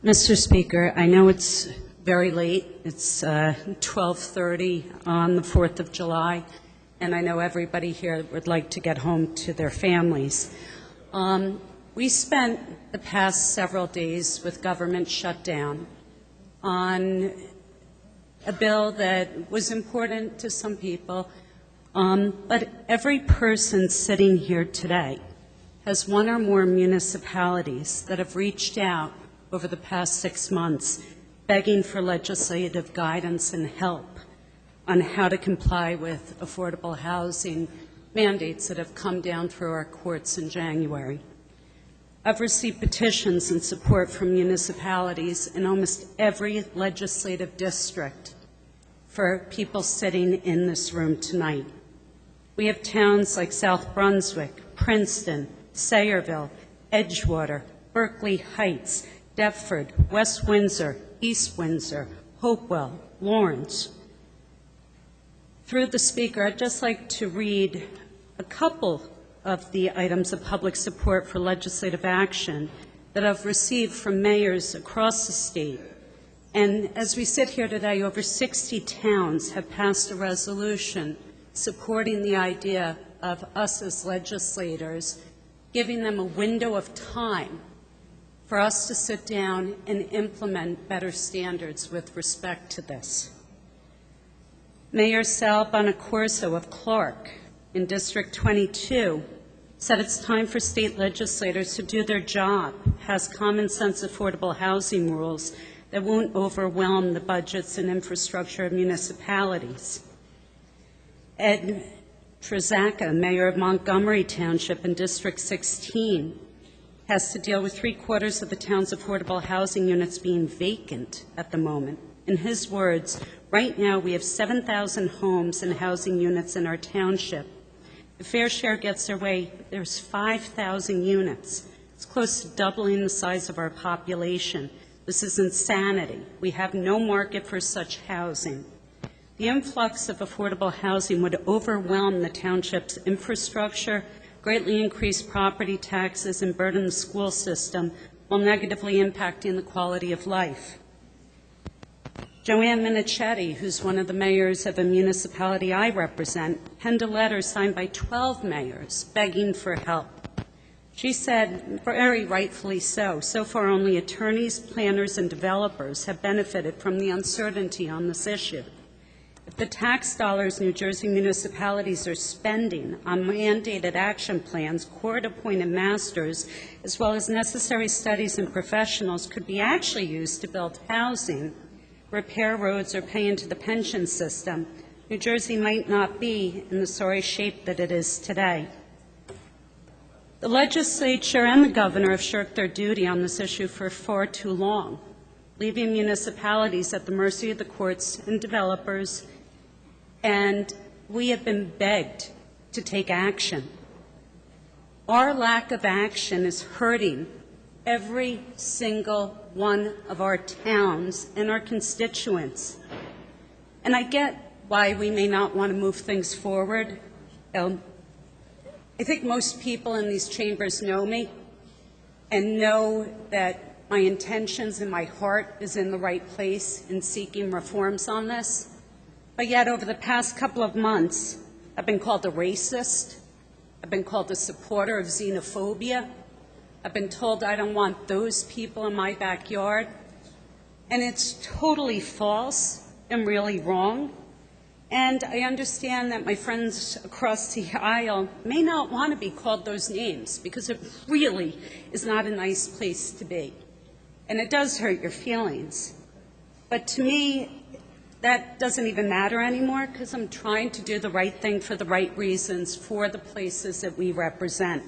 Mr. Speaker, I know it's very late. It's 12:30 on the 4th of July, and I know everybody here would like to get home to their families. We spent the past several days with government shutdown on a bill that was important to some people, but every person sitting here today has one or more municipalities that have reached out over the past 6 months begging for legislative guidance and help on how to comply with affordable housing mandates that have come down through our courts in January. I've received petitions and support from municipalities in almost every legislative district for people sitting in this room tonight. We have towns like South Brunswick, Princeton, Sayreville, Edgewater, Berkeley Heights, Deptford, West Windsor, East Windsor, Hopewell, Lawrence. Through the Speaker, I'd just like to read a couple of the items of public support for legislative action that I've received from mayors across the state. And as we sit here today, over 60 towns have passed a resolution supporting the idea of us as legislators, giving them a window of time for us to sit down and implement better standards with respect to this. Mayor Sal Bonacorso of Clark in District 22 said it's time for state legislators to do their job, pass common sense affordable housing rules that won't overwhelm the budgets and infrastructure of municipalities. Ed Trzaska, mayor of Montgomery Township in District 16, has to deal with 3/4 of the town's affordable housing units being vacant at the moment. In his words, right now we have 7,000 homes and housing units in our township. If Fair Share gets their way, there's 5,000 units. It's close to doubling the size of our population. This is insanity. We have no market for such housing. The influx of affordable housing would overwhelm the township's infrastructure, greatly increase property taxes, and burden the school system while negatively impacting the quality of life. Joanne Minichetti, who's one of the mayors of a municipality I represent, penned a letter signed by 12 mayors begging for help. She said, very rightfully so far only attorneys, planners, and developers have benefited from the uncertainty on this issue. If the tax dollars New Jersey municipalities are spending on mandated action plans, court-appointed masters, as well as necessary studies and professionals could be actually used to build housing, repair roads, or pay into the pension system, New Jersey might not be in the sorry shape that it is today. The legislature and the governor have shirked their duty on this issue for far too long, leaving municipalities at the mercy of the courts and developers, and we have been begged to take action. Our lack of action is hurting every single one of our towns and our constituents. And I get why we may not want to move things forward. I think most people in these chambers know me and know that my intentions and my heart is in the right place in seeking reforms on this. But yet over the past couple of months, I've been called a racist. I've been called a supporter of xenophobia. I've been told I don't want those people in my backyard. And it's totally false and really wrong. And I understand that my friends across the aisle may not want to be called those names because it really is not a nice place to be. And it does hurt your feelings. But to me, that doesn't even matter anymore because I'm trying to do the right thing for the right reasons for the places that we represent.